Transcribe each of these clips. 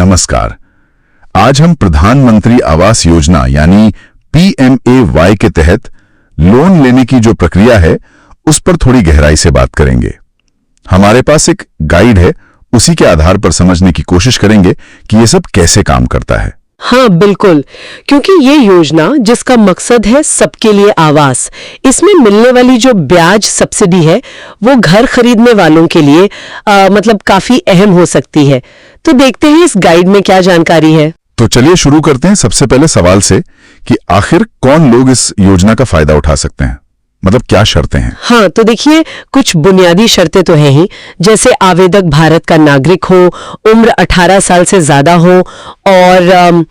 नमस्कार। आज हम प्रधानमंत्री आवास योजना यानी PMAY के तहत लोन लेने की जो प्रक्रिया है उस पर थोड़ी गहराई से बात करेंगे। हमारे पास एक गाइड है, उसी के आधार पर समझने की कोशिश करेंगे कि ये सब कैसे काम करता है। हाँ बिल्कुल, क्योंकि ये योजना जिसका मकसद है सबके लिए आवास, इसमें मिलने वाली जो ब्याज सब्सिडी है वो घर खरीदने वालों के लिए मतलब काफी अहम हो सकती है। तो देखते हैं इस गाइड में क्या जानकारी है। तो चलिए शुरू करते हैं सबसे पहले सवाल से कि आखिर कौन लोग इस योजना का फायदा उठा सकते हैं, मतलब क्या शर्तें हैं? हाँ तो देखिए, कुछ बुनियादी शर्तें तो हैं ही, जैसे आवेदक भारत का नागरिक हो, उम्र 18 साल से ज्यादा हो और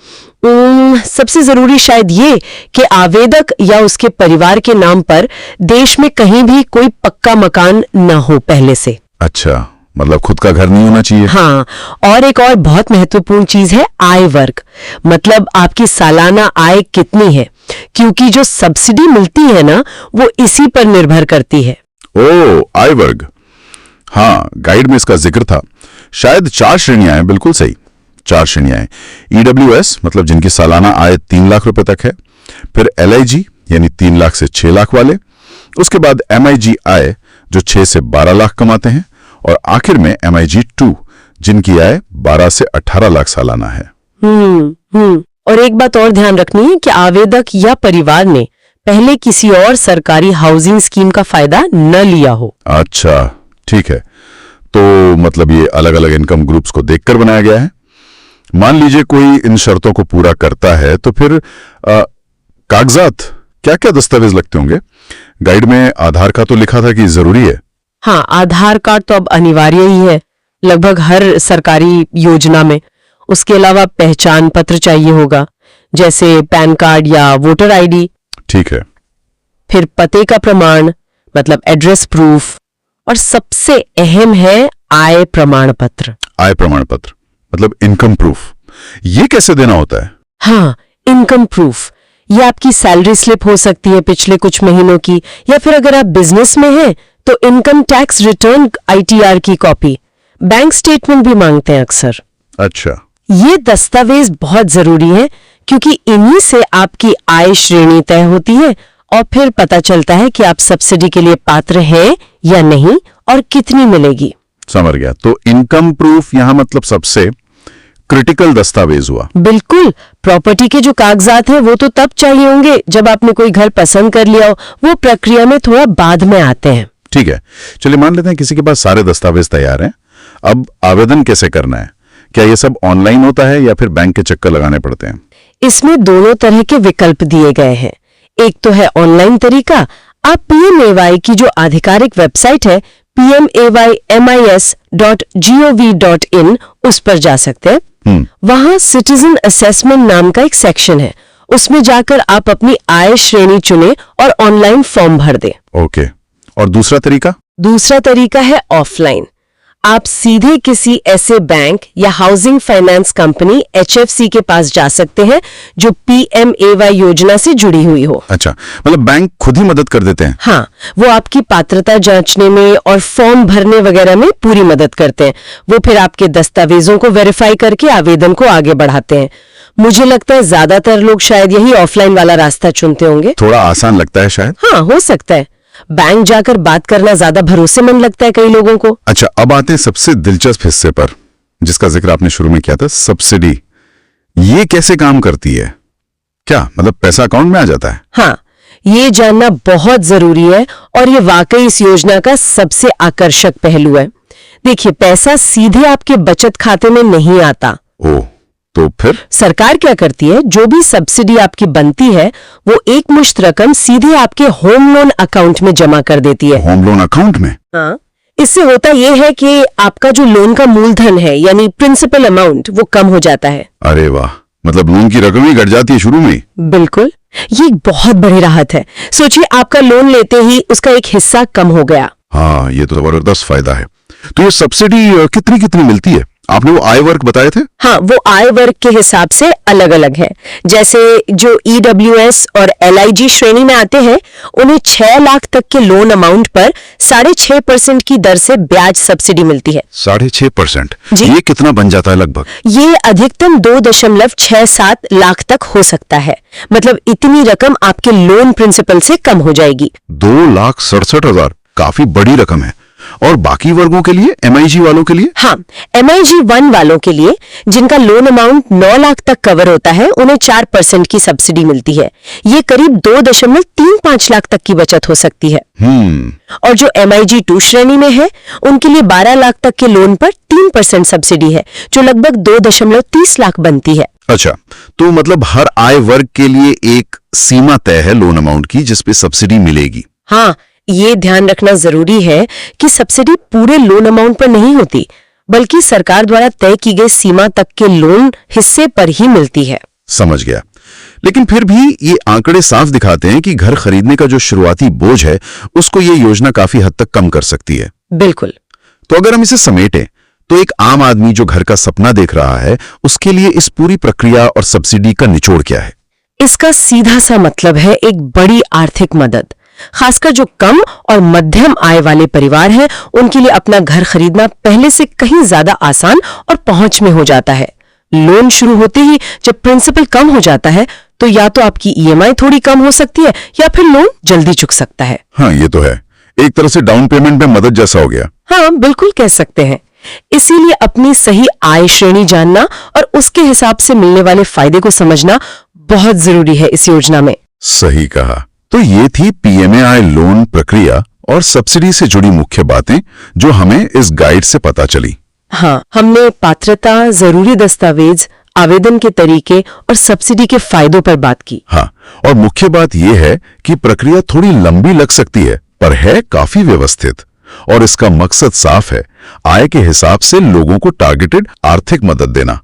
सबसे जरूरी शायद ये कि आवेदक या उसके परिवार के नाम पर देश में कहीं भी कोई पक्का मकान न हो पहले से। अच्छा, मतलब खुद का घर नहीं होना चाहिए। हाँ, और एक और बहुत महत्वपूर्ण चीज है आय वर्ग, मतलब आपकी सालाना आय कितनी है, क्योंकि जो सब्सिडी मिलती है ना वो इसी पर निर्भर करती है। ओ, आय वर्ग। हाँ, गाइड में इसका जिक्र था। शायद 4 श्रेणियां हैं, बिल्कुल सही, 4 श्रेणियां हैं। EWS मतलब जिनकी सालाना आय 3 लाख रुपए तक है, फिर LIG यानी 3 लाख से 6 लाख वाले, उसके बाद MIG आय जो 6 से 12 लाख कमाते हैं, और आखिर में MIG 2 जिनकी आय 12 से 18 लाख सालाना है। और एक बात और ध्यान रखनी है कि आवेदक या परिवार ने पहले किसी और सरकारी हाउसिंग स्कीम का फायदा न लिया हो। अच्छा, ठीक है। तो मतलब ये अलग अलग इनकम ग्रुप्स को देखकर बनाया गया है। मान लीजिए कोई इन शर्तों को पूरा करता है तो फिर कागजात, क्या क्या दस्तावेज लगते होंगे? गाइड में आधार का तो लिखा था कि जरूरी है। हाँ, आधार कार्ड तो अब अनिवार्य ही है लगभग हर सरकारी योजना में। उसके अलावा पहचान पत्र चाहिए होगा, जैसे पैन कार्ड या वोटर ID। ठीक है। फिर पते का प्रमाण मतलब एड्रेस प्रूफ, और सबसे अहम है आय प्रमाण पत्र। आय प्रमाण पत्र मतलब इनकम प्रूफ। ये कैसे देना होता है? हाँ, इनकम प्रूफ ये आपकी सैलरी स्लिप हो सकती है पिछले कुछ महीनों की, या फिर अगर आप बिजनेस में हैं तो इनकम टैक्स रिटर्न ITR की कॉपी। बैंक स्टेटमेंट भी मांगते हैं अक्सर। अच्छा, ये दस्तावेज बहुत जरूरी है क्योंकि इन्हीं से आपकी आय श्रेणी तय होती है और फिर पता चलता है कि आप सब्सिडी के लिए पात्र हैं या नहीं और कितनी मिलेगी। समझ गया। तो इनकम प्रूफ यहाँ मतलब सबसे क्रिटिकल दस्तावेज हुआ। बिल्कुल, प्रॉपर्टी के जो कागजात हैं वो तो तब चाहिए होंगे जब आपने कोई घर पसंद कर लिया हो, वो प्रक्रिया में थोड़ा बाद में आते हैं। ठीक है, चलिए मान लेते हैं किसी के पास सारे दस्तावेज तैयार हैं। अब आवेदन कैसे करना है? क्या ये सब ऑनलाइन होता है या फिर बैंक के चक्कर लगाने पड़ते हैं? इसमें दोनों तरह के विकल्प दिए गए हैं। एक तो है ऑनलाइन तरीका, आप PMAY की जो आधिकारिक वेबसाइट है PMAYMIS.gov.in उस पर जा सकते हैं। वहां सिटीजन असेसमेंट नाम का एक सेक्शन है, उसमें जाकर आप अपनी आय श्रेणी चुने और ऑनलाइन फॉर्म भर दें। ओके, और दूसरा तरीका? दूसरा तरीका है ऑफलाइन। आप सीधे किसी ऐसे बैंक या हाउसिंग फाइनेंस कंपनी HFC के पास जा सकते हैं जो PMAY योजना से जुड़ी हुई हो। अच्छा, मतलब बैंक खुद ही मदद कर देते हैं? हाँ, वो आपकी पात्रता जांचने में और फॉर्म भरने वगैरह में पूरी मदद करते हैं। वो फिर आपके दस्तावेजों को वेरीफाई करके आवेदन को आगे बढ़ाते हैं। मुझे लगता है ज्यादातर लोग शायद यही ऑफलाइन वाला रास्ता चुनते होंगे। थोड़ा आसान लगता है शायद। हाँ, हो सकता है। बैंक जाकर बात करना ज्यादा भरोसेमंद लगता है कई लोगों को। अच्छा, अब आते हैं सबसे दिलचस्प हिस्से पर जिसका जिक्र आपने शुरू में किया था, सब्सिडी। ये कैसे काम करती है? क्या मतलब पैसा अकाउंट में आ जाता है? हाँ, ये जानना बहुत जरूरी है और ये वाकई इस योजना का सबसे आकर्षक पहलू है। देखिए, पैसा सीधे आपके बचत खाते में नहीं आता। ओह, तो फिर सरकार क्या करती है, जो भी सब्सिडी आपकी बनती है वो एक मुश्त रकम सीधे आपके होम लोन अकाउंट में जमा कर देती है। होम लोन अकाउंट में? हाँ, इससे होता यह है कि आपका जो लोन का मूलधन है यानी प्रिंसिपल अमाउंट वो कम हो जाता है। अरे वाह, मतलब लोन की रकम ही घट जाती है शुरू में? बिल्कुल, ये एक बहुत बड़ी राहत है। सोचिए, आपका लोन लेते ही उसका एक हिस्सा कम हो गया। हाँ, ये तो जबरदस्त फायदा है। तो ये सब्सिडी कितनी कितनी मिलती है? आपने वो आय वर्ग बताए थे। हाँ, वो आय वर्ग के हिसाब से अलग अलग है। जैसे जो EWS और LIG श्रेणी में आते हैं, उन्हें 6 लाख तक के लोन अमाउंट पर 6.5% की दर से ब्याज सब्सिडी मिलती है। 6.5%। जी। ये कितना बन जाता है लगभग? ये अधिकतम 2.67 लाख तक हो सकता है। मतलब इतनी रकम आपके लोन प्रिंसिपल से कम हो जाएगी। 2,67,000 काफी बड़ी रकम है। और बाकी वर्गों के लिए, MIG वालों के लिए? हाँ, MIG 1 वालों के लिए, जिनका लोन अमाउंट 9 लाख तक कवर होता है, उन्हें 4% की सब्सिडी मिलती है। ये करीब 2.35 लाख तक की बचत हो सकती है। और जो MIG 2 श्रेणी में है, उनके लिए 12 लाख तक के लोन पर 3% सब्सिडी है, जो लगभग 2.30 लाख बनती है। अच्छा, तो मतलब हर आय वर्ग के लिए एक सीमा तय है लोन अमाउंट की जिसपे सब्सिडी मिलेगी। हाँ, ये ध्यान रखना जरूरी है कि सब्सिडी पूरे लोन अमाउंट पर नहीं होती, बल्कि सरकार द्वारा तय की गई सीमा तक के लोन हिस्से पर ही मिलती है। समझ गया। लेकिन फिर भी ये आंकड़े साफ दिखाते हैं कि घर खरीदने का जो शुरुआती बोझ है, उसको ये योजना काफी हद तक कम कर सकती है। बिल्कुल। तो अगर हम इसे समेटें, तो एक आम आदमी जो घर का सपना देख रहा है, उसके लिए इस पूरी प्रक्रिया और सब्सिडी का निचोड़ क्या है? इसका सीधा सा मतलब है एक बड़ी आर्थिक मदद। खासकर जो कम और मध्यम आय वाले परिवार हैं, उनके लिए अपना घर खरीदना पहले से कहीं ज्यादा आसान और पहुंच में हो जाता है। लोन शुरू होते ही जब प्रिंसिपल कम हो जाता है, तो या तो आपकी EMI थोड़ी कम हो सकती है या फिर लोन जल्दी चुक सकता है। हाँ, ये तो है। एक तरह से डाउन पेमेंट में मदद जैसा हो गया। हाँ, बिल्कुल कह सकते हैं। इसीलिए अपनी सही आय श्रेणी जानना और उसके हिसाब से मिलने वाले फायदे को समझना बहुत जरूरी है इस योजना में। सही कहा। तो ये थी PMAY लोन प्रक्रिया और सब्सिडी से जुड़ी मुख्य बातें जो हमें इस गाइड से पता चली। हाँ, हमने पात्रता, जरूरी दस्तावेज, आवेदन के तरीके और सब्सिडी के फायदों पर बात की। हाँ, और मुख्य बात यह है कि प्रक्रिया थोड़ी लंबी लग सकती है, पर है काफी व्यवस्थित और इसका मकसद साफ है, आय के हिसाब से लोगों को टारगेटेड आर्थिक मदद देना।